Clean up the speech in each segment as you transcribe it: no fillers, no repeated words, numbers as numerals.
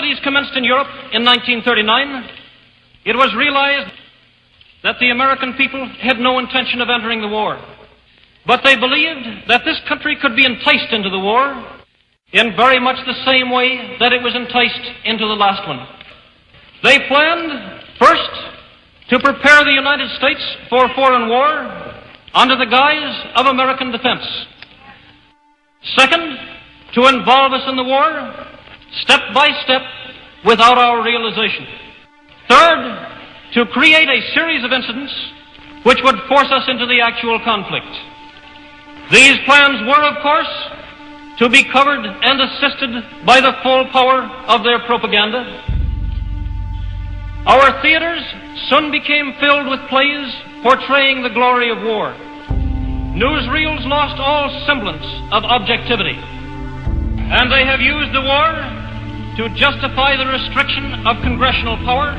hostilities commenced in Europe in 1939, it was realized that the American people had no intention of entering the war. But they believed that this country could be enticed into the war in very much the same way that it was enticed into the last one. They planned, first, to prepare the United States for foreign war under the guise of American defense. Second, to involve us in the war step by step without our realization. Third, to create a series of incidents which would force us into the actual conflict. These plans were, of course, to be covered and assisted by the full power of their propaganda. Our theaters soon became filled with plays portraying the glory of war. Newsreels lost all semblance of objectivity, and they have used the war to justify the restriction of congressional power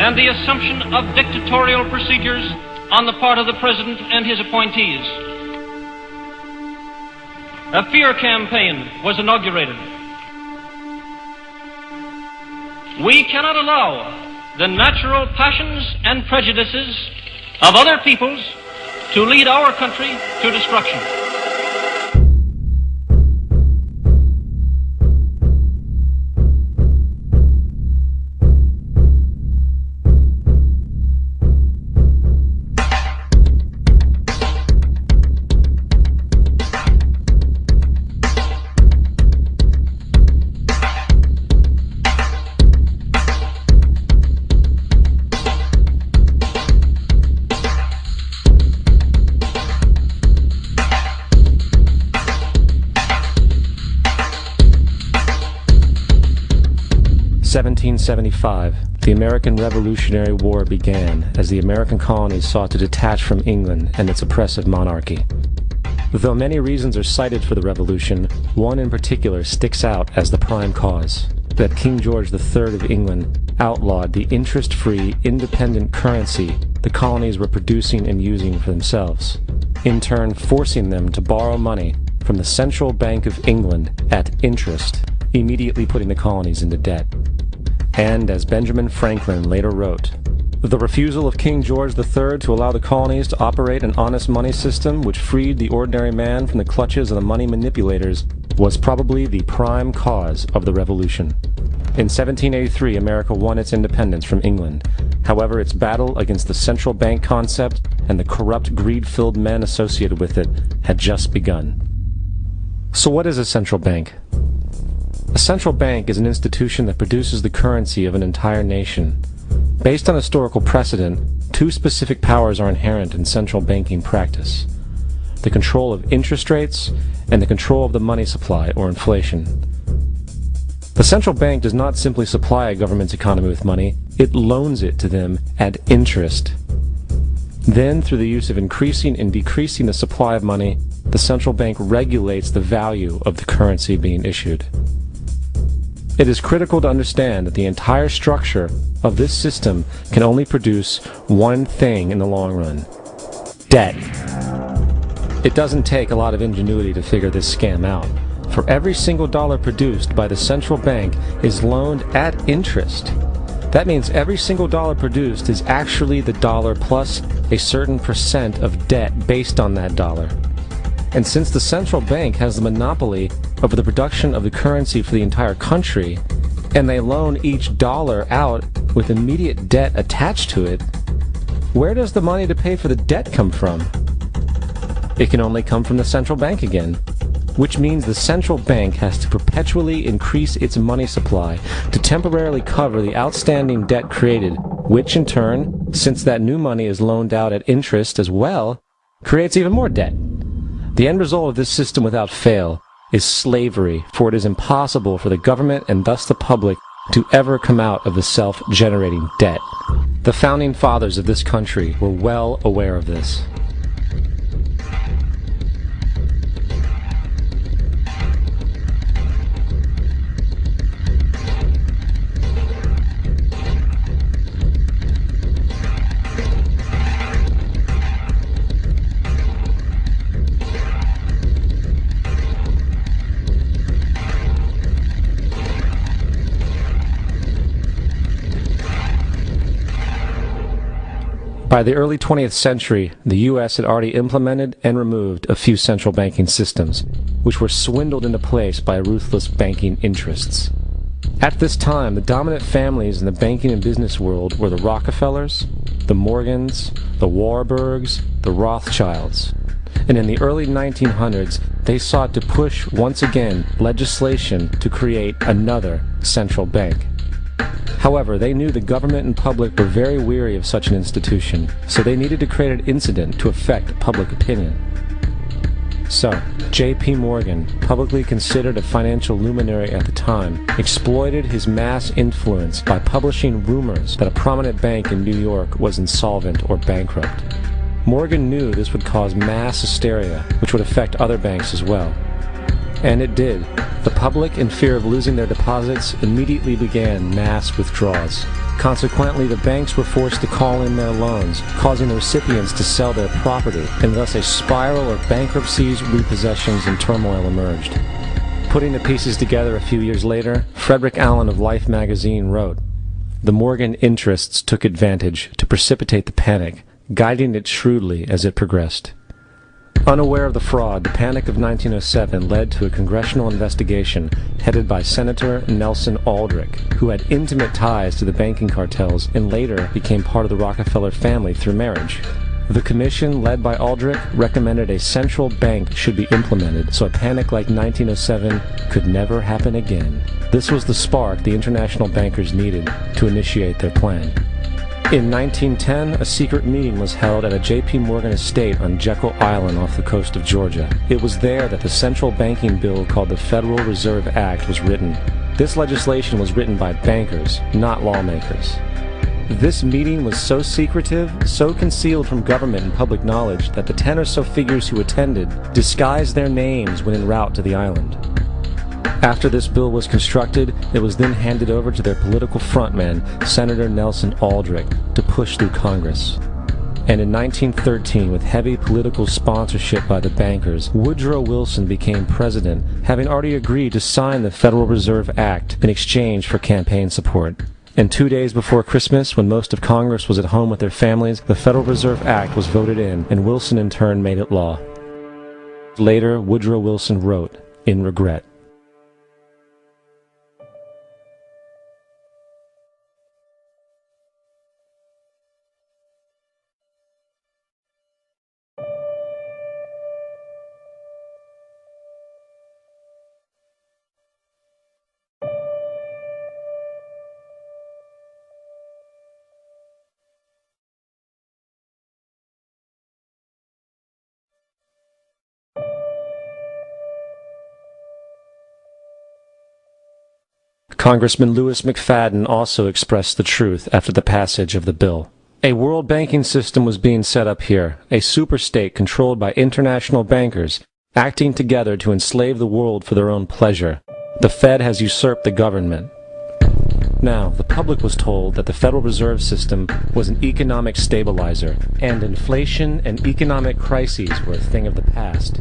and the assumption of dictatorial procedures on the part of the President and his appointees. A fear campaign was inaugurated. We cannot allow the natural passions and prejudices of other peoples to lead our country to destruction. The American Revolutionary War began as the American colonies sought to detach from England and its oppressive monarchy. Though many reasons are cited for the revolution, one in particular sticks out as the prime cause: that King George III of England outlawed the interest-free, independent currency the colonies were producing and using for themselves, in turn forcing them to borrow money from the Central Bank of England at interest, immediately putting the colonies into debt. And, as Benjamin Franklin later wrote, the refusal of King George III to allow the colonies to operate an honest money system which freed the ordinary man from the clutches of the money manipulators was probably the prime cause of the revolution. In 1783, America won its independence from England. However, its battle against the central bank concept and the corrupt, greed-filled men associated with it had just begun. So what is a central bank? A central bank is an institution that produces the currency of an entire nation. Based on historical precedent, two specific powers are inherent in central banking practice: the control of interest rates and the control of the money supply, or inflation. The central bank does not simply supply a government's economy with money, it loans it to them at interest. Then, through the use of increasing and decreasing the supply of money, the central bank regulates the value of the currency being issued. It is critical to understand that the entire structure of this system can only produce one thing in the long run: debt. It doesn't take a lot of ingenuity to figure this scam out. For every single dollar produced by the central bank is loaned at interest. That means every single dollar produced is actually the dollar plus a certain percent of debt based on that dollar. And since the central bank has the monopoly over the production of the currency for the entire country, and they loan each dollar out with immediate debt attached to it, where does the money to pay for the debt come from? It can only come from the central bank again, which means the central bank has to perpetually increase its money supply to temporarily cover the outstanding debt created, which in turn, since that new money is loaned out at interest as well, creates even more debt. The end result of this system without fail is slavery, for it is impossible for the government and thus the public to ever come out of the self-generating debt. The founding fathers of this country were well aware of this. By the early 20th century, the U.S. had already implemented and removed a few central banking systems, which were swindled into place by ruthless banking interests. At this time, the dominant families in the banking and business world were the Rockefellers, the Morgans, the Warburgs, the Rothschilds. And in the early 1900s, they sought to push, once again, legislation to create another central bank. However, they knew the government and public were very weary of such an institution, so they needed to create an incident to affect public opinion. So, J.P. Morgan, publicly considered a financial luminary at the time, exploited his mass influence by publishing rumors that a prominent bank in New York was insolvent or bankrupt. Morgan knew this would cause mass hysteria, which would affect other banks as well. And it did. The public, in fear of losing their deposits, immediately began mass withdrawals. Consequently, the banks were forced to call in their loans, causing the recipients to sell their property, and thus a spiral of bankruptcies, repossessions, and turmoil emerged. Putting the pieces together a few years later, Frederick Allen of Life magazine wrote, "The Morgan interests took advantage to precipitate the panic, guiding it shrewdly as it progressed." Unaware of the fraud, the Panic of 1907 led to a congressional investigation headed by Senator Nelson Aldrich, who had intimate ties to the banking cartels and later became part of the Rockefeller family through marriage. The commission, led by Aldrich, recommended a central bank should be implemented so a panic like 1907 could never happen again. This was the spark the international bankers needed to initiate their plan. In 1910, a secret meeting was held at a J.P. Morgan estate on Jekyll Island off the coast of Georgia. It was there that the central banking bill called the Federal Reserve Act was written. This legislation was written by bankers, not lawmakers. This meeting was so secretive, so concealed from government and public knowledge that the 10 or so figures who attended disguised their names when en route to the island. After this bill was constructed, it was then handed over to their political frontman, Senator Nelson Aldrich, to push through Congress. And in 1913, with heavy political sponsorship by the bankers, Woodrow Wilson became president, having already agreed to sign the Federal Reserve Act in exchange for campaign support. And 2 days before Christmas, when most of Congress was at home with their families, the Federal Reserve Act was voted in, and Wilson in turn made it law. Later, Woodrow Wilson wrote, in regret, Congressman Louis McFadden also expressed the truth after the passage of the bill. A world banking system was being set up here, a superstate controlled by international bankers, acting together to enslave the world for their own pleasure. The Fed has usurped the government. Now, the public was told that the Federal Reserve System was an economic stabilizer, and inflation and economic crises were a thing of the past.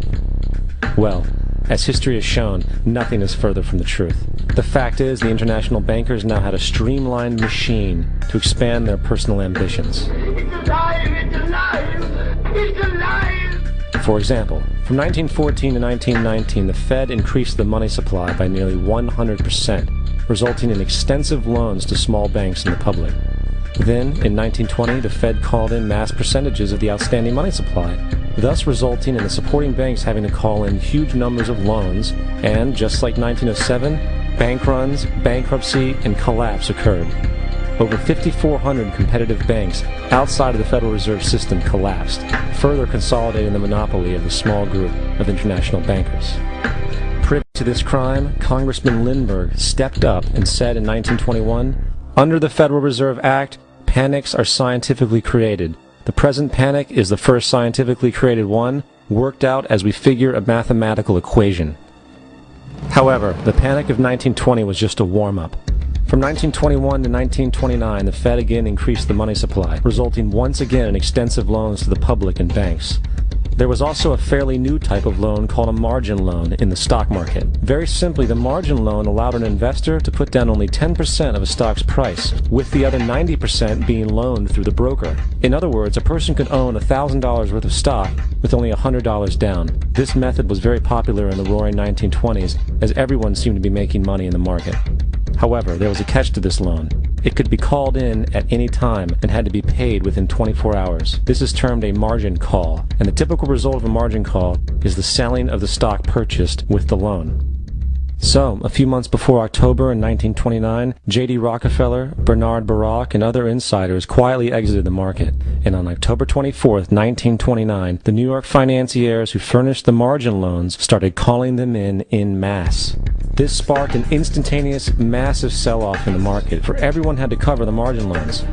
Well, as history has shown, nothing is further from the truth. The fact is, the international bankers now had a streamlined machine to expand their personal ambitions. It's alive! It's alive! It's alive! For example, from 1914 to 1919, the Fed increased the money supply by nearly 100%, resulting in extensive loans to small banks and the public. Then, in 1920, the Fed called in mass percentages of the outstanding money supply, thus resulting in the supporting banks having to call in huge numbers of loans, and, just like 1907, bank runs, bankruptcy, and collapse occurred. Over 5,400 competitive banks outside of the Federal Reserve System collapsed, further consolidating the monopoly of the small group of international bankers. Privy to this crime, Congressman Lindbergh stepped up and said in 1921, "Under the Federal Reserve Act, panics are scientifically created. The present panic is the first scientifically created one, worked out as we figure a mathematical equation." However, the panic of 1920 was just a warm-up. From 1921 to 1929, the Fed again increased the money supply, resulting once again in extensive loans to the public and banks. There was also a fairly new type of loan called a margin loan in the stock market. Very simply, the margin loan allowed an investor to put down only 10% of a stock's price, with the other 90% being loaned through the broker. In other words, a person could own $1,000 worth of stock with only $100 down. This method was very popular in the roaring 1920s, as everyone seemed to be making money in the market. However, there was a catch to this loan. It could be called in at any time and had to be paid within 24 hours. This is termed a margin call, and the typical result of a margin call is the selling of the stock purchased with the loan. So, a few months before October in 1929, J.D. Rockefeller, Bernard Baruch, and other insiders quietly exited the market, and on October 24, 1929, the New York financiers who furnished the margin loans started calling them in masse. This sparked an instantaneous, massive sell-off in the market, for everyone had to cover the margin loans.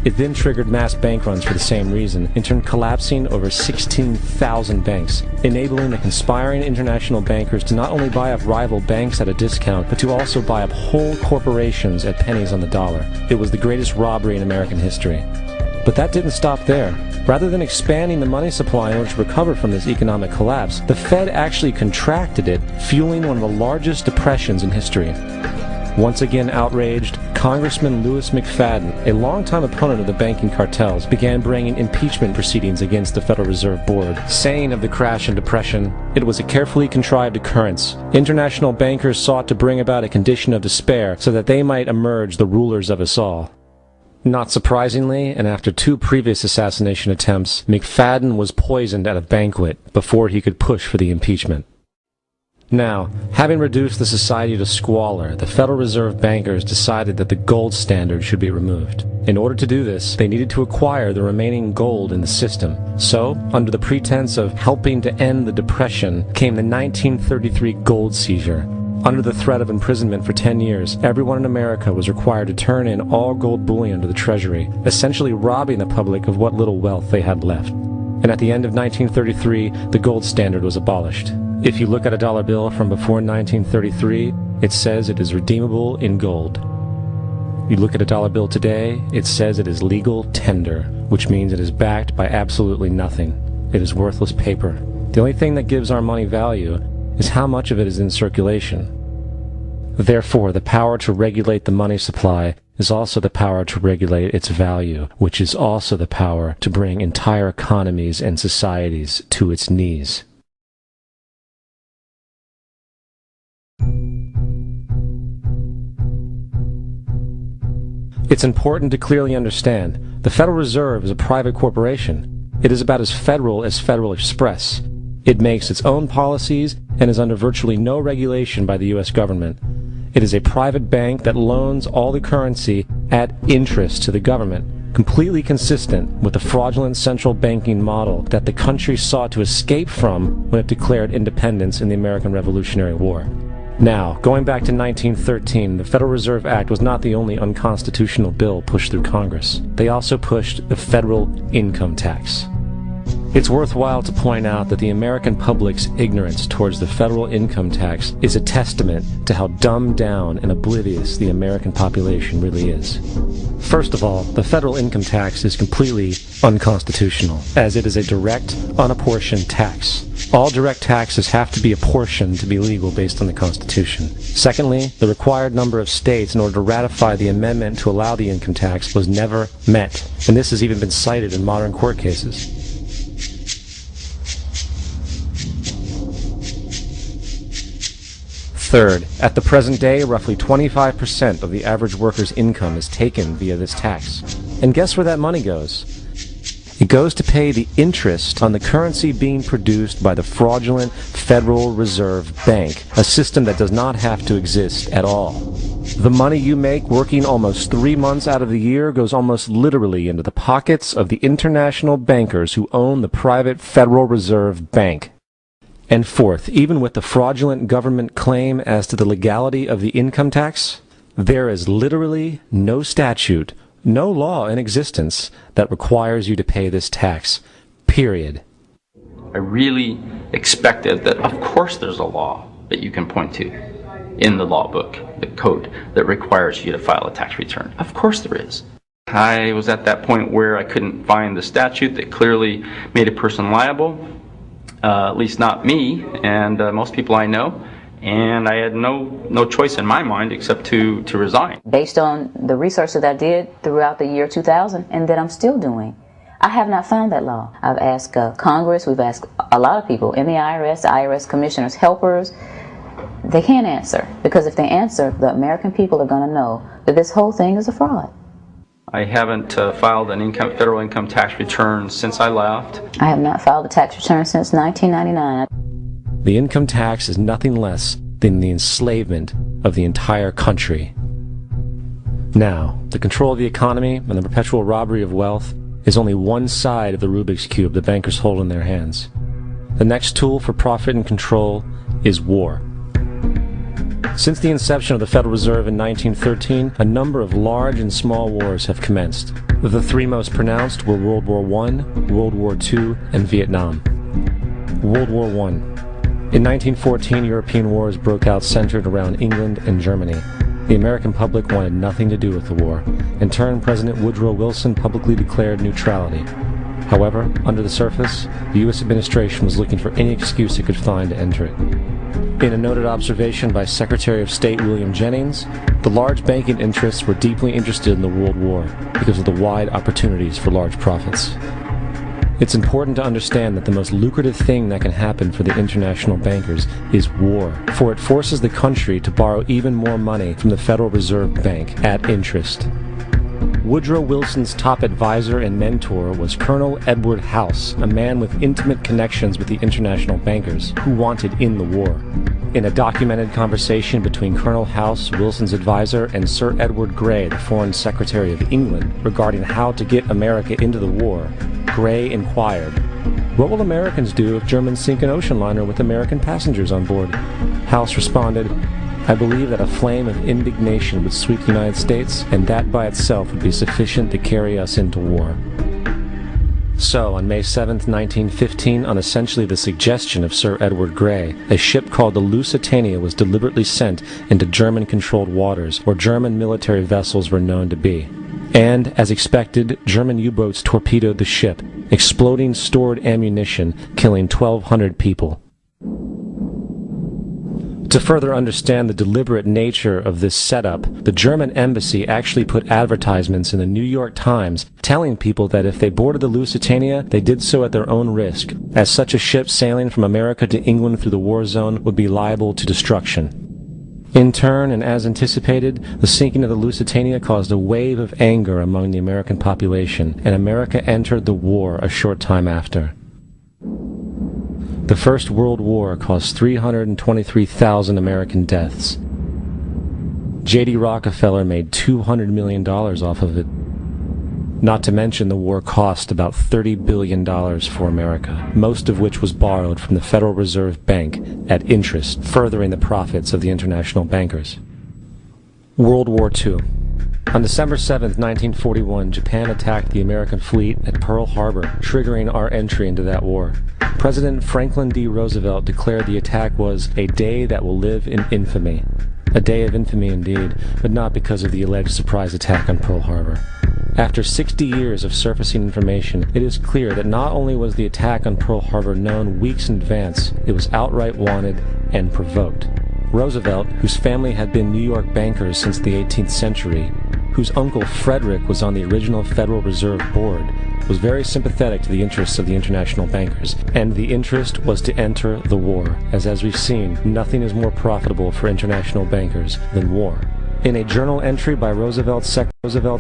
It then triggered mass bank runs for the same reason, in turn collapsing over 16,000 banks, enabling the conspiring international bankers to not only buy up rival banks at a discount, but to also buy up whole corporations at pennies on the dollar. It was the greatest robbery in American history. But that didn't stop there. Rather than expanding the money supply in order to recover from this economic collapse, the Fed actually contracted it, fueling one of the largest depressions in history. Once again outraged, Congressman Louis McFadden, a longtime opponent of the banking cartels, began bringing impeachment proceedings against the Federal Reserve Board, saying of the crash and depression, "It was a carefully contrived occurrence. International bankers sought to bring about a condition of despair so that they might emerge the rulers of us all." Not surprisingly, and after 2 previous assassination attempts, McFadden was poisoned at a banquet before he could push for the impeachment. Now, having reduced the society to squalor, the Federal Reserve bankers decided that the gold standard should be removed. In order to do this, they needed to acquire the remaining gold in the system. So, under the pretense of helping to end the Depression, came the 1933 gold seizure. Under the threat of imprisonment for 10 years, everyone in America was required to turn in all gold bullion to the Treasury, essentially robbing the public of what little wealth they had left. And at the end of 1933, the gold standard was abolished. If you look at a dollar bill from before 1933, it says it is redeemable in gold. You look at a dollar bill today, it says it is legal tender, which means it is backed by absolutely nothing. It is worthless paper. The only thing that gives our money value is how much of it is in circulation. Therefore, the power to regulate the money supply is also the power to regulate its value, which is also the power to bring entire economies and societies to its knees. It's important to clearly understand, the Federal Reserve is a private corporation. It is about as Federal Express. It makes its own policies and is under virtually no regulation by the U.S. government. It is a private bank that loans all the currency at interest to the government, completely consistent with the fraudulent central banking model that the country sought to escape from when it declared independence in the American Revolutionary War. Now, going back to 1913, the Federal Reserve Act was not the only unconstitutional bill pushed through Congress. They also pushed the federal income tax. It's worthwhile to point out that the American public's ignorance towards the federal income tax is a testament to how dumbed down and oblivious the American population really is. First of all, the federal income tax is completely unconstitutional, as it is a direct, unapportioned tax. All direct taxes have to be apportioned to be legal based on the Constitution. Secondly, the required number of states in order to ratify the amendment to allow the income tax was never met, and this has even been cited in modern court cases. Third, at the present day, roughly 25% of the average worker's income is taken via this tax. And guess where that money goes? It goes to pay the interest on the currency being produced by the fraudulent Federal Reserve Bank, a system that does not have to exist at all. The money you make working almost 3 months out of the year goes almost literally into the pockets of the international bankers who own the private Federal Reserve Bank. And fourth, even with the fraudulent government claim as to the legality of the income tax, there is literally no statute, no law in existence that requires you to pay this tax, period. I really expected that, of course there's a law that you can point to in the law book, the code, that requires you to file a tax return. Of course there is. I was at that point where I couldn't find the statute that clearly made a person liable. at least not me and most people I know. And I had no choice in my mind except to resign. Based on the research that I did throughout the year 2000 and that I'm still doing, I have not found that law. I've asked Congress, we've asked a lot of people in the IRS commissioners, helpers. They can't answer, because if they answer, the American people are going to know that this whole thing is a fraud. I haven't filed an federal income tax return since I left. I have not filed a tax return since 1999. The income tax is nothing less than the enslavement of the entire country. Now, the control of the economy and the perpetual robbery of wealth is only one side of the Rubik's Cube the bankers hold in their hands. The next tool for profit and control is war. Since the inception of the Federal Reserve in 1913, a number of large and small wars have commenced. The three most pronounced were World War I, World War II, and Vietnam. World War I. In 1914, European wars broke out centered around England and Germany. The American public wanted nothing to do with the war. In turn, President Woodrow Wilson publicly declared neutrality. However, under the surface, the U.S. administration was looking for any excuse it could find to enter it. In a noted observation by Secretary of State William Jennings, the large banking interests were deeply interested in the World War because of the wide opportunities for large profits. It's important to understand that the most lucrative thing that can happen for the international bankers is war, for it forces the country to borrow even more money from the Federal Reserve Bank at interest. Woodrow Wilson's top advisor and mentor was Colonel Edward House, a man with intimate connections with the international bankers who wanted in the war. In a documented conversation between Colonel House, Wilson's advisor, and Sir Edward Grey, the Foreign Secretary of England, regarding how to get America into the war, Grey inquired, "What will Americans do if Germans sink an ocean liner with American passengers on board?" House responded, "I believe that a flame of indignation would sweep the United States, and that by itself would be sufficient to carry us into war." So, on May 7, 1915, on essentially the suggestion of Sir Edward Grey, a ship called the Lusitania was deliberately sent into German-controlled waters, where German military vessels were known to be. And, as expected, German U-boats torpedoed the ship, exploding stored ammunition, killing 1,200 people. To further understand the deliberate nature of this setup, the German embassy actually put advertisements in the New York Times telling people that if they boarded the Lusitania, they did so at their own risk, as such a ship sailing from America to England through the war zone would be liable to destruction. In turn, and as anticipated, the sinking of the Lusitania caused a wave of anger among the American population, and America entered the war a short time after. The First World War caused 323,000 American deaths. J.D. Rockefeller made $200 million off of it. Not to mention the war cost about $30 billion for America, most of which was borrowed from the Federal Reserve Bank at interest, furthering the profits of the international bankers. World War II. On December 7, 1941, Japan attacked the American fleet at Pearl Harbor, triggering our entry into that war. President Franklin D. Roosevelt declared the attack was a day that will live in infamy. A day of infamy indeed, but not because of the alleged surprise attack on Pearl Harbor. After 60 years of surfacing information, it is clear that not only was the attack on Pearl Harbor known weeks in advance, it was outright wanted and provoked. Roosevelt, whose family had been New York bankers since the 18th century, whose uncle Frederick was on the original Federal Reserve Board, was very sympathetic to the interests of the international bankers, and the interest was to enter the war, as we've seen, nothing is more profitable for international bankers than war. In a journal entry by Roosevelt's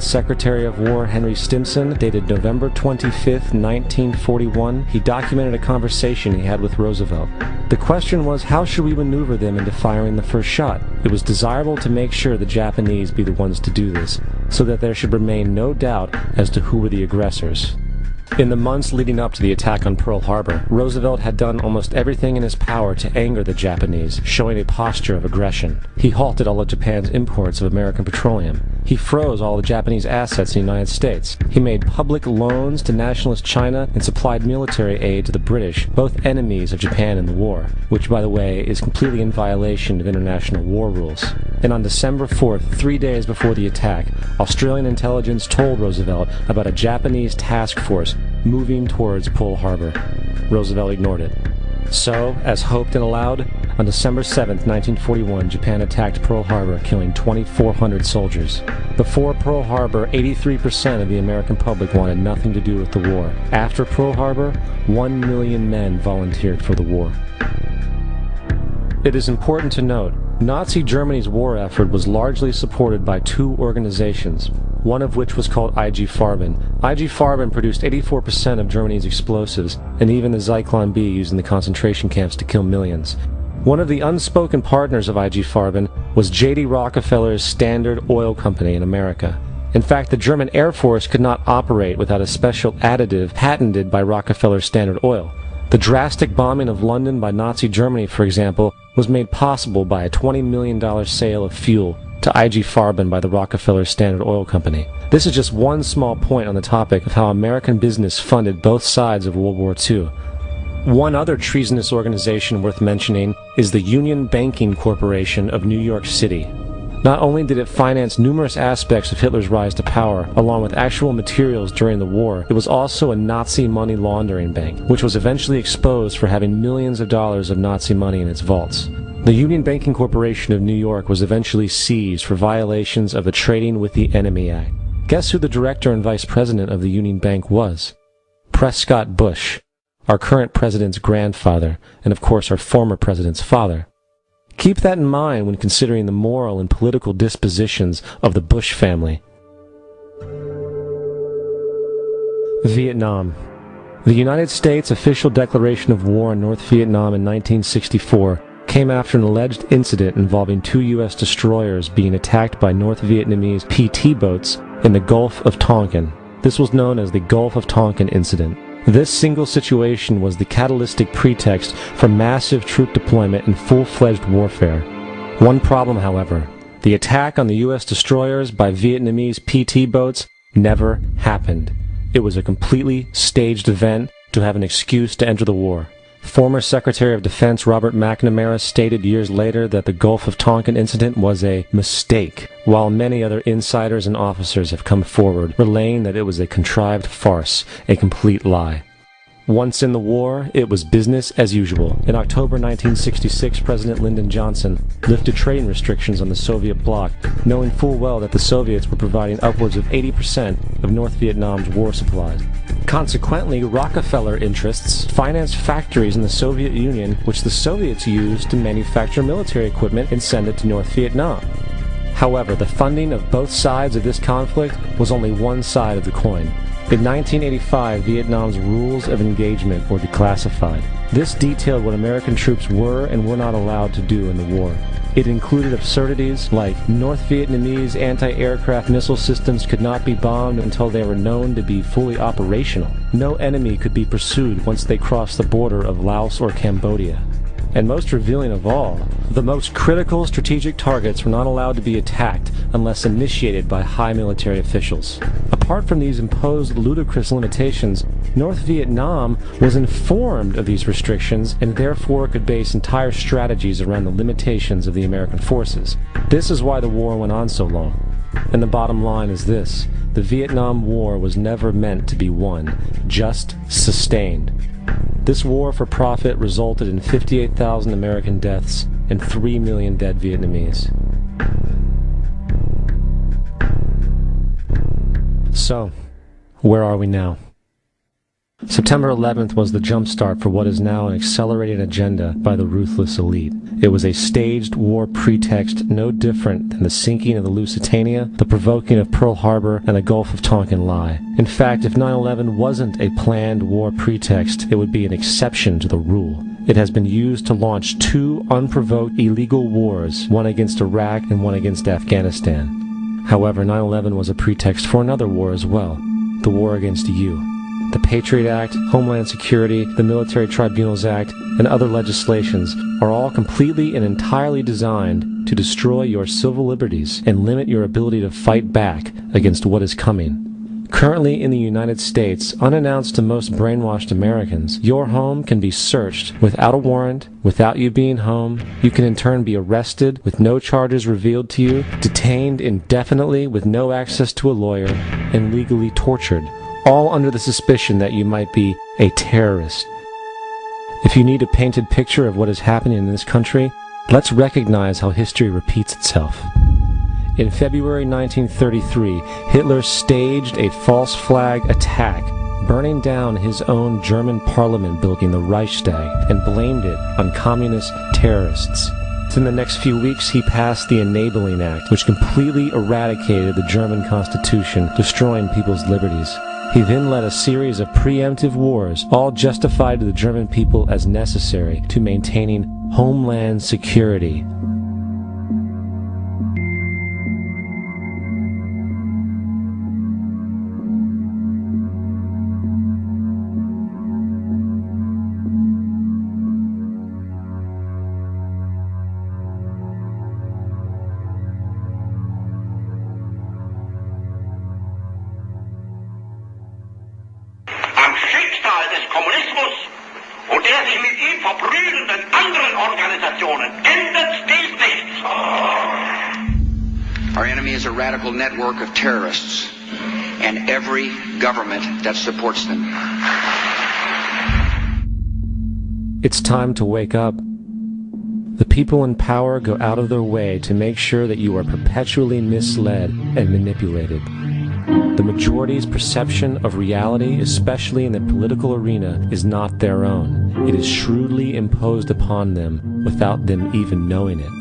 Secretary of War Henry Stimson, dated November 25, 1941, he documented a conversation he had with Roosevelt. The question was, how should we maneuver them into firing the first shot? It was desirable to make sure the Japanese be the ones to do this, so that there should remain no doubt as to who were the aggressors. In the months leading up to the attack on Pearl Harbor, Roosevelt had done almost everything in his power to anger the Japanese, showing a posture of aggression. He halted all of Japan's imports of American petroleum. He froze all the Japanese assets in the United States. He made public loans to nationalist China and supplied military aid to the British, both enemies of Japan in the war, which, by the way, is completely in violation of international war rules. And on December 4th, 3 days before the attack, Australian intelligence told Roosevelt about a Japanese task force moving towards Pearl Harbor. Roosevelt ignored it. So, as hoped and allowed, on December 7, 1941, Japan attacked Pearl Harbor, killing 2,400 soldiers. Before Pearl Harbor, 83% of the American public wanted nothing to do with the war. After Pearl Harbor, 1 million men volunteered for the war. It is important to note, Nazi Germany's war effort was largely supported by two organizations, one of which was called IG Farben. IG Farben produced 84% of Germany's explosives, and even the Zyklon B used in the concentration camps to kill millions. One of the unspoken partners of IG Farben was J.D. Rockefeller's Standard Oil Company in America. In fact, the German Air Force could not operate without a special additive patented by Rockefeller's Standard Oil. The drastic bombing of London by Nazi Germany, for example, was made possible by a $20 million sale of fuel to IG Farben by the Rockefeller Standard Oil Company. This is just one small point on the topic of how American business funded both sides of World War II. One other treasonous organization worth mentioning is the Union Banking Corporation of New York City. Not only did it finance numerous aspects of Hitler's rise to power, along with actual materials during the war, it was also a Nazi money laundering bank, which was eventually exposed for having millions of dollars of Nazi money in its vaults. The Union Banking Corporation of New York was eventually seized for violations of the Trading with the Enemy Act. Guess who the director and vice president of the Union Bank was? Prescott Bush, our current president's grandfather, and of course our former president's father. Keep that in mind when considering the moral and political dispositions of the Bush family. Vietnam. The United States' official declaration of war on North Vietnam in 1964 came after an alleged incident involving two U.S. destroyers being attacked by North Vietnamese PT boats in the Gulf of Tonkin. This was known as the Gulf of Tonkin incident. This single situation was the catalytic pretext for massive troop deployment and full-fledged warfare. One problem, however, the attack on the U.S. destroyers by Vietnamese PT boats never happened. It was a completely staged event to have an excuse to enter the war. Former Secretary of Defense Robert McNamara stated years later that the Gulf of Tonkin incident was a mistake, while many other insiders and officers have come forward, relaying that it was a contrived farce, a complete lie. Once in the war, it was business as usual. In October 1966, President Lyndon Johnson lifted trading restrictions on the Soviet bloc, knowing full well that the Soviets were providing upwards of 80% of North Vietnam's war supplies. Consequently, Rockefeller interests financed factories in the Soviet Union, which the Soviets used to manufacture military equipment and send it to North Vietnam. However, the funding of both sides of this conflict was only one side of the coin. In 1985, Vietnam's rules of engagement were declassified. This detailed what American troops were and were not allowed to do in the war. It included absurdities like North Vietnamese anti-aircraft missile systems could not be bombed until they were known to be fully operational. No enemy could be pursued once they crossed the border of Laos or Cambodia. And most revealing of all, the most critical strategic targets were not allowed to be attacked unless initiated by high military officials. Apart from these imposed ludicrous limitations, North Vietnam was informed of these restrictions and therefore could base entire strategies around the limitations of the American forces. This is why the war went on so long. And the bottom line is this: the Vietnam War was never meant to be won, just sustained. This war for profit resulted in 58,000 American deaths and 3 million dead Vietnamese. So, where are we now? September 11th was the jumpstart for what is now an accelerated agenda by the ruthless elite. It was a staged war pretext no different than the sinking of the Lusitania, the provoking of Pearl Harbor, and the Gulf of Tonkin lie. In fact, if 9/11 wasn't a planned war pretext, it would be an exception to the rule. It has been used to launch two unprovoked illegal wars, one against Iraq and one against Afghanistan. However, 9/11 was a pretext for another war as well, the war against you. The Patriot Act, Homeland Security, the Military Tribunals Act, and other legislations are all completely and entirely designed to destroy your civil liberties and limit your ability to fight back against what is coming. Currently in the United States, unannounced to most brainwashed Americans, your home can be searched without a warrant, without you being home. You can in turn be arrested with no charges revealed to you, detained indefinitely with no access to a lawyer, and legally tortured, all under the suspicion that you might be a terrorist. If you need a painted picture of what is happening in this country, let's recognize how history repeats itself. In February 1933, Hitler staged a false flag attack, burning down his own German parliament building, the Reichstag, and blamed it on communist terrorists. In the next few weeks, he passed the Enabling Act, which completely eradicated the German Constitution, destroying people's liberties. He then led a series of preemptive wars, all justified to the German people as necessary to maintaining homeland security. Our enemy is a radical network of terrorists and every government that supports them. It's time to wake up. The people in power go out of their way to make sure that you are perpetually misled and manipulated. The majority's perception of reality, especially in the political arena, is not their own. It is shrewdly imposed upon them without them even knowing it.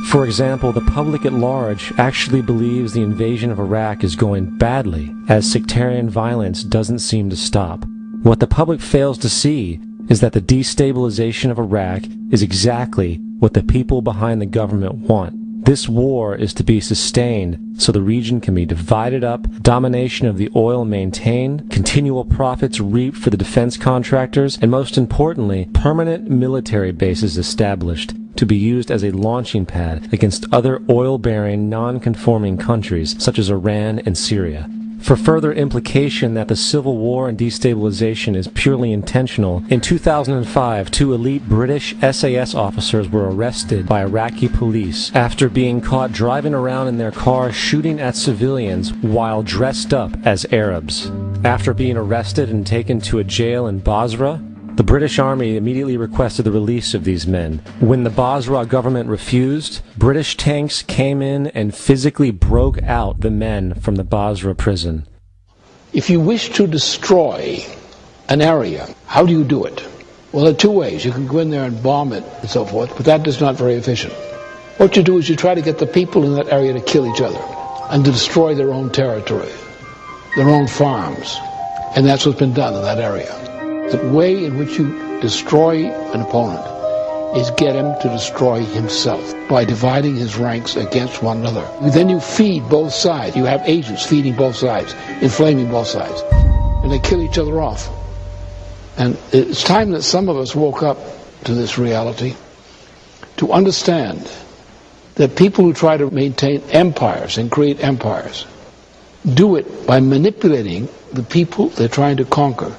For example, the public at large actually believes the invasion of Iraq is going badly, as sectarian violence doesn't seem to stop. What the public fails to see is that the destabilization of Iraq is exactly what the people behind the government want. This war is to be sustained so the region can be divided up, domination of the oil maintained, continual profits reaped for the defense contractors, and most importantly, permanent military bases established to be used as a launching pad against other oil-bearing, non-conforming countries such as Iran and Syria. For further implication that the civil war and destabilization is purely intentional, in 2005, 2 elite British SAS officers were arrested by Iraqi police after being caught driving around in their car shooting at civilians while dressed up as Arabs. After being arrested and taken to a jail in Basra, the British Army immediately requested the release of these men. When the Basra government refused, British tanks came in and physically broke out the men from the Basra prison. If you wish to destroy an area, how do you do it? Well, there are 2 ways. You can go in there and bomb it and so forth, but that is not very efficient. What you do is you try to get the people in that area to kill each other and to destroy their own territory, their own farms. And that's what's been done in that area. The way in which you destroy an opponent is get him to destroy himself by dividing his ranks against one another. Then you feed both sides. You have agents feeding both sides, inflaming both sides. And they kill each other off. And it's time that some of us woke up to this reality, to understand that people who try to maintain empires and create empires do it by manipulating the people they're trying to conquer.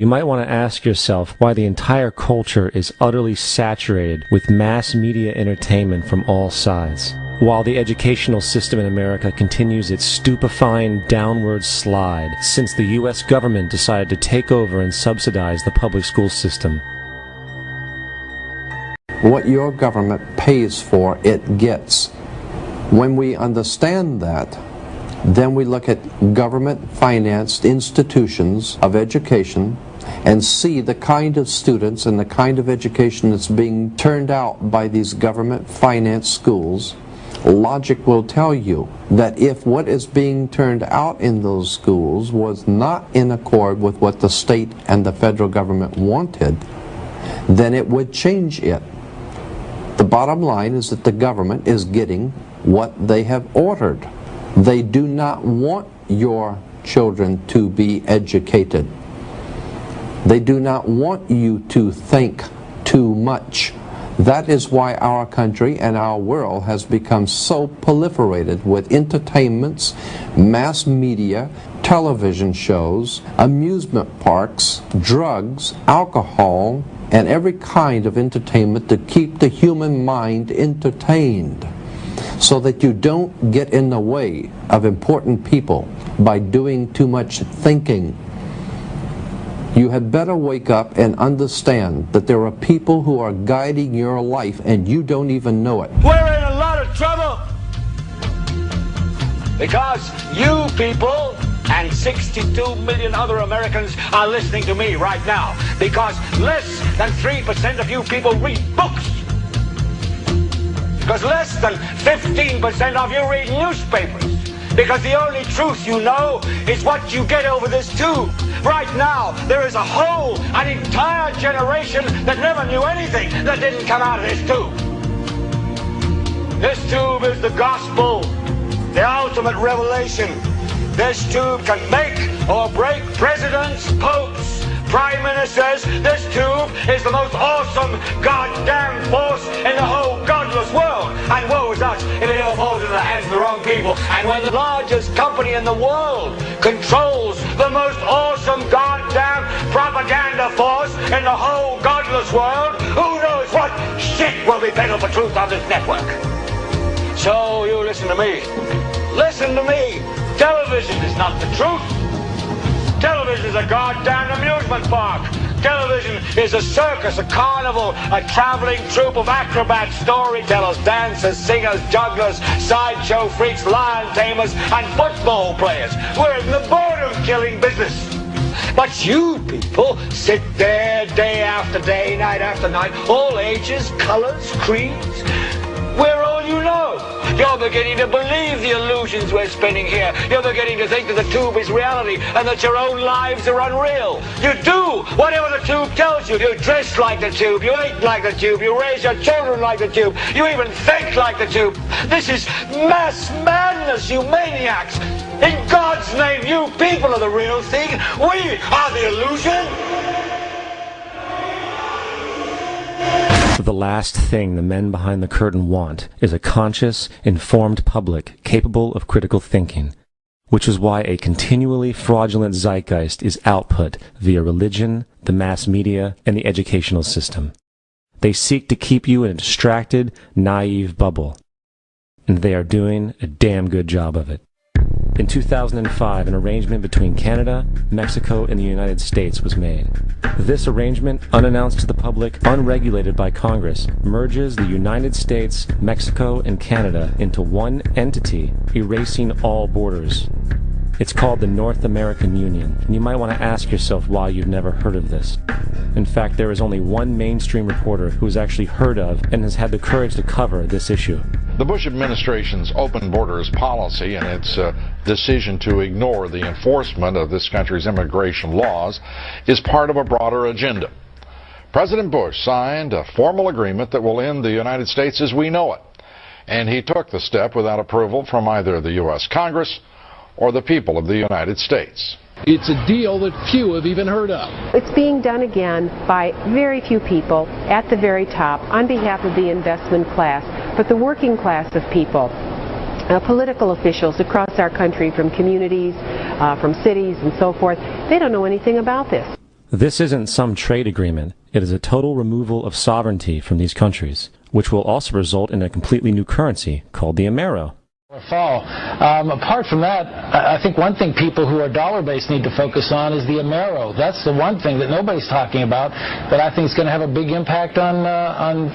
You might want to ask yourself why the entire culture is utterly saturated with mass media entertainment from all sides, while the educational system in America continues its stupefying downward slide since the U.S. government decided to take over and subsidize the public school system. What your government pays for, it gets. When we understand that, then we look at government-financed institutions of education and see the kind of students and the kind of education that's being turned out by these government-financed schools. Logic will tell you that if what is being turned out in those schools was not in accord with what the state and the federal government wanted, then it would change it. The bottom line is that the government is getting what they have ordered. They do not want your children to be educated. They do not want you to think too much. That is why our country and our world has become so proliferated with entertainments, mass media, television shows, amusement parks, drugs, alcohol, and every kind of entertainment to keep the human mind entertained, so that you don't get in the way of important people by doing too much thinking. you had better wake up and understand that there are people who are guiding your life and you don't even know it. We're in a lot of trouble because you people and 62 million other Americans are listening to me right now, because less than 3% of you people read books, because less than 15% of you read newspapers, because the only truth you know is what you get over this tube. Right now, there is an entire generation that never knew anything that didn't come out of this tube. This tube is the gospel, the ultimate revelation. This tube can make or break presidents, popes, prime ministers. This tube is the most awesome goddamn force in the whole godless world. And woe is us if it ever falls into the hands of the wrong people. And when the largest company in the world controls the most awesome goddamn propaganda force in the whole godless world, who knows what shit will be peddled for truth on this network. So you listen to me. Listen to me. Television is not the truth. Television is a goddamn amusement park. Television is a circus, a carnival, a traveling troupe of acrobats, storytellers, dancers, singers, jugglers, sideshow freaks, lion tamers, and football players. We're in the boredom-killing business. But you people sit there day after day, night after night, all ages, colors, creeds. We're all you know. You're beginning to believe the illusions we're spinning here. You're beginning to think that the tube is reality and that your own lives are unreal. You do whatever the tube tells you. You dress like the tube. You eat like the tube. You raise your children like the tube. You even think like the tube. This is mass madness, you maniacs. In God's name, you people are the real thing. We are the illusion. The last thing the men behind the curtain want is a conscious, informed public capable of critical thinking, which is why a continually fraudulent zeitgeist is output via religion, the mass media, and the educational system. They seek to keep you in a distracted, naive bubble, and they are doing a damn good job of it. In 2005, an arrangement between Canada, Mexico, and the United States was made. This arrangement, unannounced to the public, unregulated by Congress, merges the United States, Mexico, and Canada into one entity, erasing all borders. It's called the North American Union, and you might want to ask yourself why you've never heard of this. In fact, there is only one mainstream reporter who has actually heard of and has had the courage to cover this issue. The Bush administration's open borders policy and its decision to ignore the enforcement of this country's immigration laws is part of a broader agenda. President Bush signed a formal agreement that will end the United States as we know it, and he took the step without approval from either the U.S. Congress or the people of the United States. It's a deal that few have even heard of. It's being done again by very few people at the very top on behalf of the investment class, but the working class of people, political officials across our country, from communities, from cities and so forth, they don't know anything about this. This isn't some trade agreement. It is a total removal of sovereignty from these countries, which will also result in a completely new currency called the Amero. Fall. Apart from that, I think one thing people who are dollar-based need to focus on is the Amero. That's the one thing that nobody's talking about, but I think is going to have a big impact on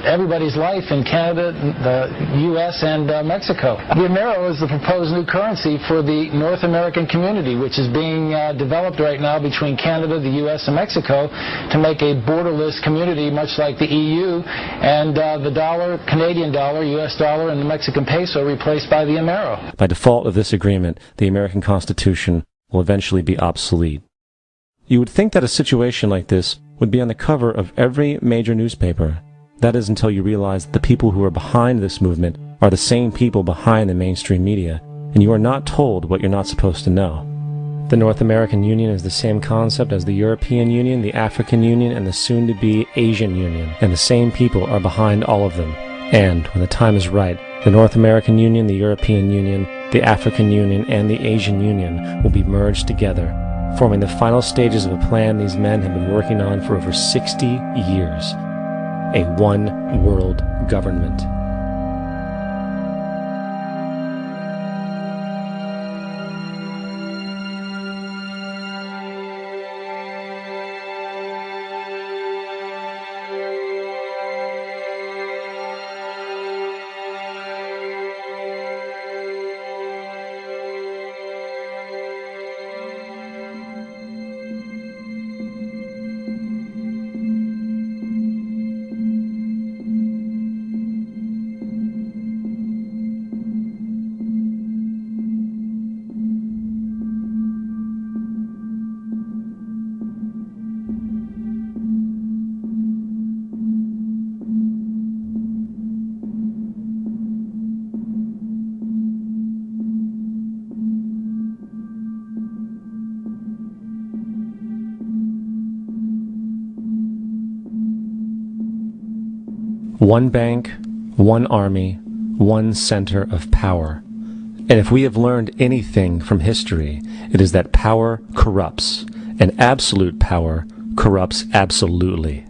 everybody's life in Canada, the U.S., and Mexico. The Amero is the proposed new currency for the North American community, which is being developed right now between Canada, the U.S., and Mexico to make a borderless community, much like the EU, and the dollar, Canadian dollar, U.S. dollar, and the Mexican peso replaced by the Amero. By default of this agreement, the American Constitution will eventually be obsolete. You would think that a situation like this would be on the cover of every major newspaper. That is until you realize that the people who are behind this movement are the same people behind the mainstream media, and you are not told what you're not supposed to know. The North American Union is the same concept as the European Union, the African Union, and the soon-to-be Asian Union, and the same people are behind all of them. And, when the time is right, the North American Union, the European Union, the African Union, and the Asian Union will be merged together, forming the final stages of a plan these men have been working on for over 60 years. A one-world government. One bank, one army, one center of power. And if we have learned anything from history, it is that power corrupts, and absolute power corrupts absolutely.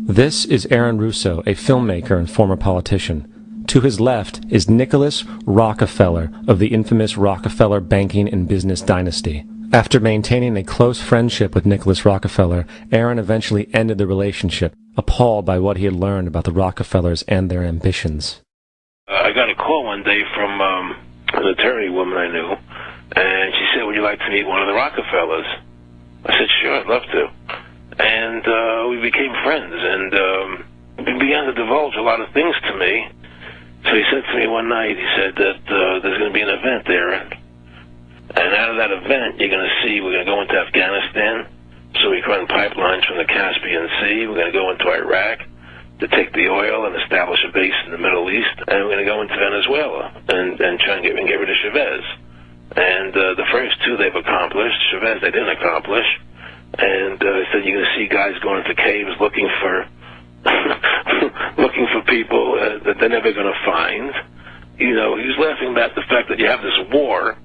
This is Aaron Russo, a filmmaker and former politician. To his left is Nicholas Rockefeller of the infamous Rockefeller banking and business dynasty. After maintaining a close friendship with Nicholas Rockefeller, Aaron eventually ended the relationship, appalled by what he had learned about the Rockefellers and their ambitions. I got a call one day from an attorney woman I knew, and she said, "Would you like to meet one of the Rockefellers?" I said, "Sure, I'd love to." And we became friends, and he began to divulge a lot of things to me. So he said to me one night, he said that there's going to be an event there, and out of that event, you're going to see we're going to go into Afghanistan, so we can run pipelines from the Caspian Sea. We're going to go into Iraq to take the oil and establish a base in the Middle East, and we're going to go into Venezuela and try and get rid of Chavez. And the first two they've accomplished. Chavez they didn't accomplish. And he said you're going to see guys going into caves looking for looking for people that they're never going to find. You know, he was laughing about the fact that you have this war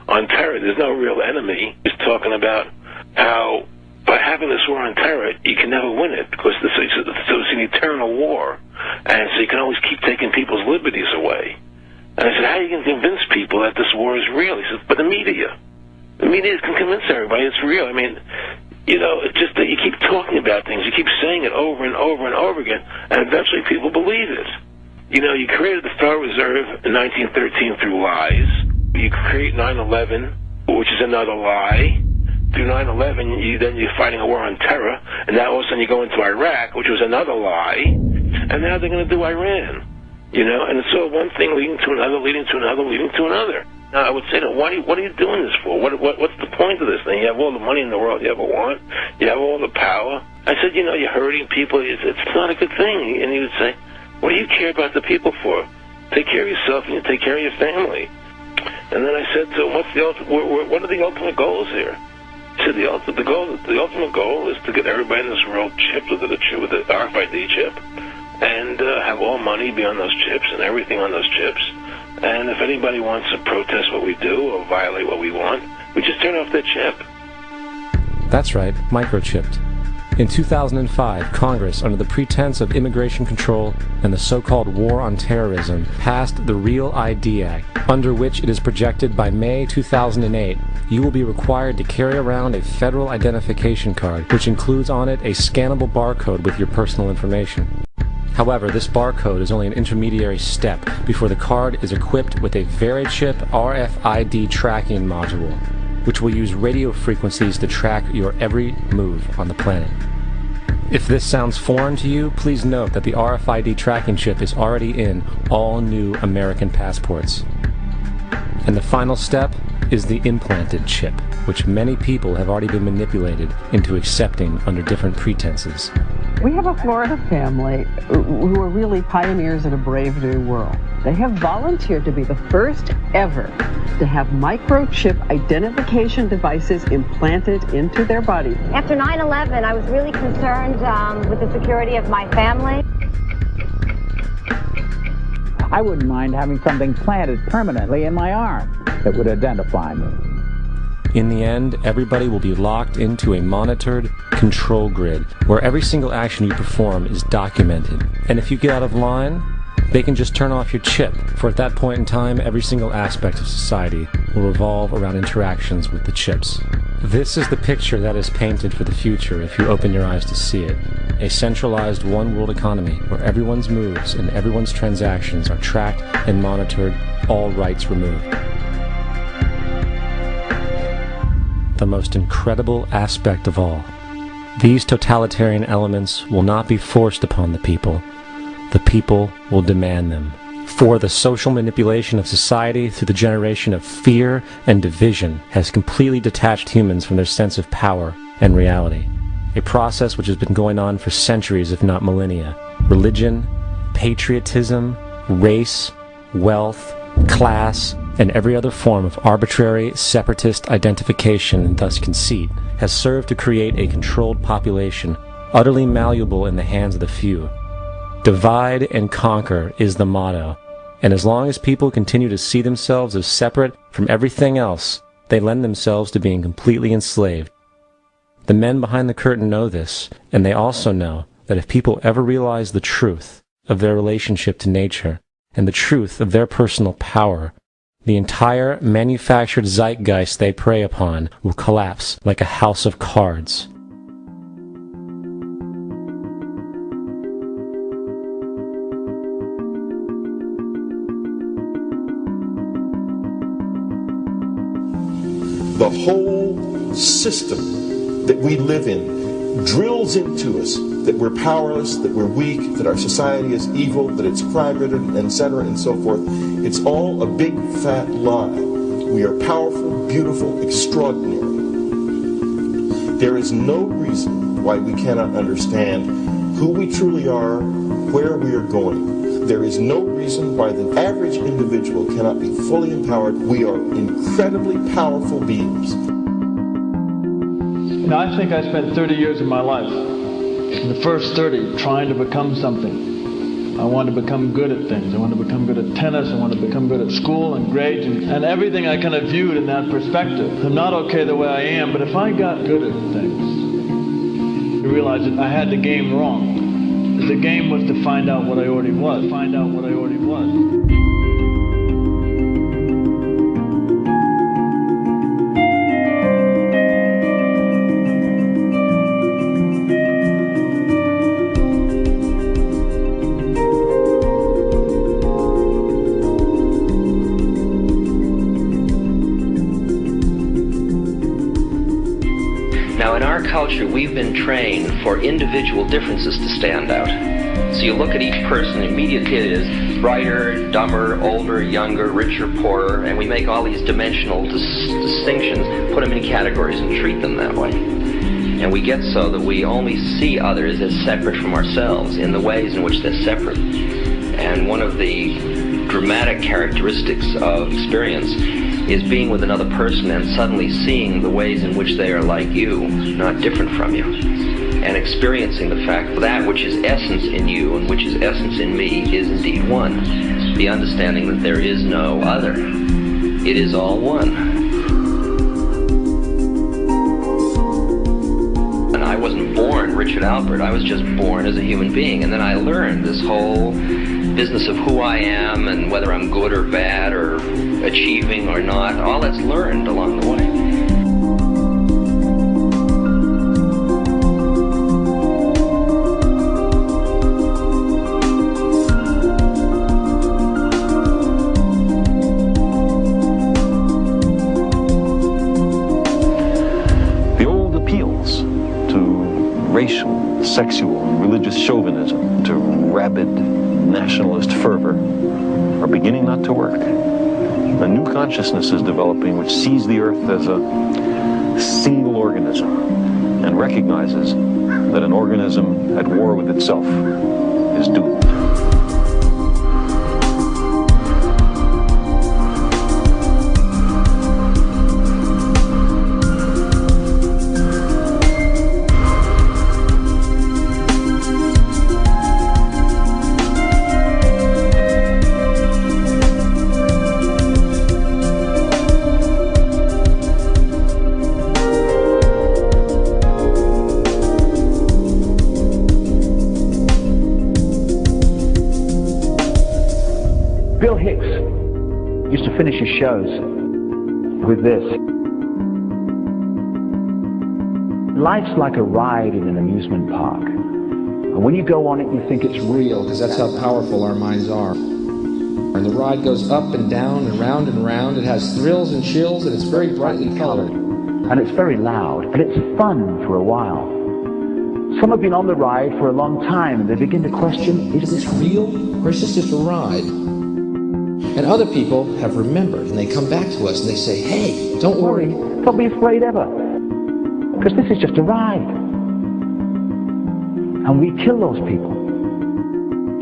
on terror. There's no real enemy. He's talking about how by having this war on terror, you can never win it because it's an eternal war. And so you can always keep taking people's liberties away. And I said, how are you going to convince people that this war is real? He said, but the media can convince everybody it's real. I mean, you know, it's just that you keep talking about things, you keep saying it over and over and over again, and eventually people believe it. You know, you created the Federal Reserve in 1913 through lies. You create 9/11, which is another lie. Through 9/11, then you're fighting a war on terror, and now all of a sudden you go into Iraq, which was another lie, and now they're going to do Iran. You know, and it's all one thing leading to another, leading to another, leading to another. Now, I would say that, what are you doing this for? What's the point of this thing? You have all the money in the world you ever want. You have all the power. I said, you know, you're hurting people. It's not a good thing. And he would say, what do you care about the people for? Take care of yourself and you take care of your family. And then I said to him, what are the ultimate goals here? He said, the ultimate goal is to get everybody in this world chipped with the RFID chip and have all money be on those chips and everything on those chips. And if anybody wants to protest what we do or violate what we want, we just turn off their chip. That's right, microchipped. In 2005, Congress, under the pretense of immigration control and the so-called war on terrorism, passed the Real ID Act, under which it is projected by May 2008, you will be required to carry around a federal identification card, which includes on it a scannable barcode with your personal information. However, this barcode is only an intermediary step before the card is equipped with a VeriChip RFID tracking module, which will use radio frequencies to track your every move on the planet. If this sounds foreign to you, please note that the RFID tracking chip is already in all new American passports. And the final step is the implanted chip, which many people have already been manipulated into accepting under different pretenses. We have a Florida family who are really pioneers in a brave new world. They have volunteered to be the first ever to have microchip identification devices implanted into their body. After 9/11, I was really concerned with the security of my family. I wouldn't mind having something planted permanently in my arm that would identify me. In the end, everybody will be locked into a monitored control grid where every single action you perform is documented. And if you get out of line, they can just turn off your chip, for at that point in time, every single aspect of society will revolve around interactions with the chips. This is the picture that is painted for the future if you open your eyes to see it. A centralized one-world economy where everyone's moves and everyone's transactions are tracked and monitored, all rights removed. The most incredible aspect of all. These totalitarian elements will not be forced upon the people. The people will demand them. For the social manipulation of society through the generation of fear and division has completely detached humans from their sense of power and reality. A process which has been going on for centuries, if not millennia. Religion, patriotism, race, wealth, class, and every other form of arbitrary, separatist identification and thus conceit has served to create a controlled population, utterly malleable in the hands of the few. Divide and conquer is the motto, and as long as people continue to see themselves as separate from everything else, they lend themselves to being completely enslaved. The men behind the curtain know this, and they also know that if people ever realize the truth of their relationship to nature and the truth of their personal power, the entire manufactured zeitgeist they prey upon will collapse like a house of cards. The whole system that we live in drills into us that we're powerless, that we're weak, that our society is evil, that it's crime-ridden, etc., and so forth. It's all a big fat lie. We are powerful, beautiful, extraordinary. There is no reason why we cannot understand who we truly are, where we are going. There is no reason why the average individual cannot be fully empowered. We are incredibly powerful beings. You know, I think I spent 30 years of my life, in the first 30, trying to become something. I wanted to become good at things. I wanted to become good at tennis. I wanted to become good at school and grades and everything I kind of viewed in that perspective. I'm not okay the way I am, but if I got good at things, I realized that I had the game wrong. That the game was to find out what I already was. Find out what I already was. Culture, we've been trained for individual differences to stand out. So you look at each person, immediately it is brighter, dumber, older, younger, richer, poorer, and we make all these dimensional distinctions, put them in categories and treat them that way. And we get so that we only see others as separate from ourselves in the ways in which they're separate. And one of the dramatic characteristics of experience is being with another person and suddenly seeing the ways in which they are like you, not different from you, and experiencing the fact that which is essence in you and which is essence in me is indeed one. The understanding that there is no other. It is all one. And I wasn't born Richard Albert, I was just born as a human being, and then I learned this whole business of who I am and whether I'm good or bad or achieving or not. All that's learned along the way. The old appeals to racial, sexual, religious chauvinism, to rabid nationalist fervor are beginning not to work. A new consciousness is developing which sees the earth as a single organism and recognizes that an organism at war with itself is doomed. Finish his shows with this. Life's like a ride in an amusement park. And when you go on it, you think it's real, because that's how powerful our minds are. And the ride goes up and down and round and round. It has thrills and chills, and it's very brightly colored. And it's very loud, and it's fun for a while. Some have been on the ride for a long time, and they begin to question, is this real, or is this just a ride? And other people have remembered, and they come back to us and they say, hey, don't worry. Don't be afraid ever. Because this is just a ride. And we kill those people.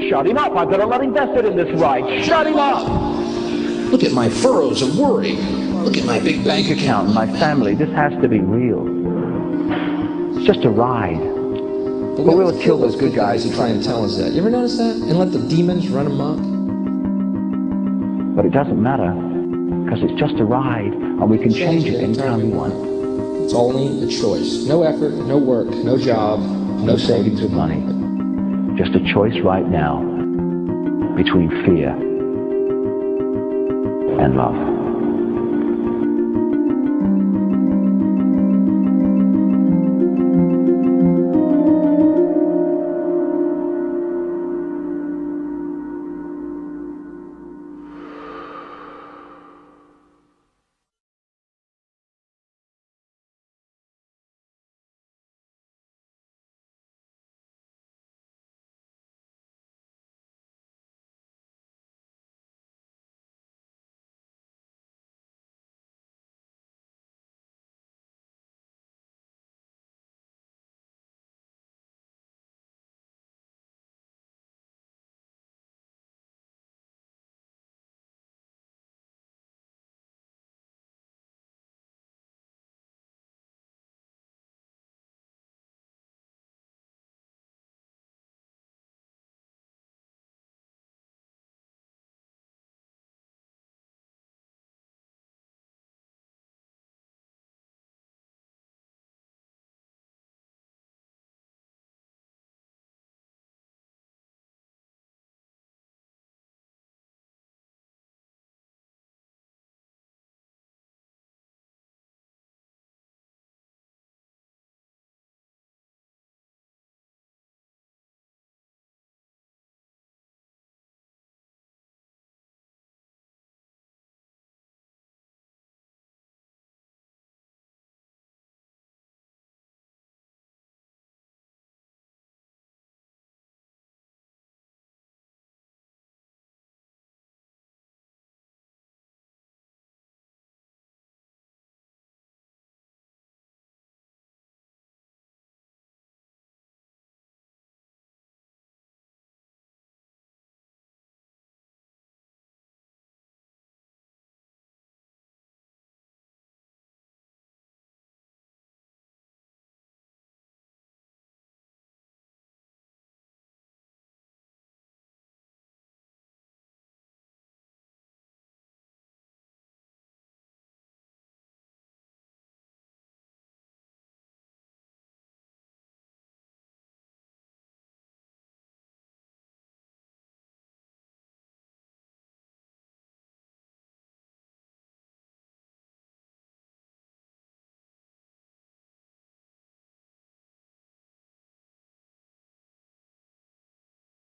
Shut him up. I've got a lot invested in this ride. Shut him up. Look at my furrows of worry. Look at my big bank account. My family. This has to be real. It's just a ride. But we'll kill those good guys who try and tell us that. You ever notice that? And let the demons run amok? But it doesn't matter, because it's just a ride, and we can change it anytime we want. It's only a choice. No effort, no work, no job, no savings of money. Just a choice right now between fear and love.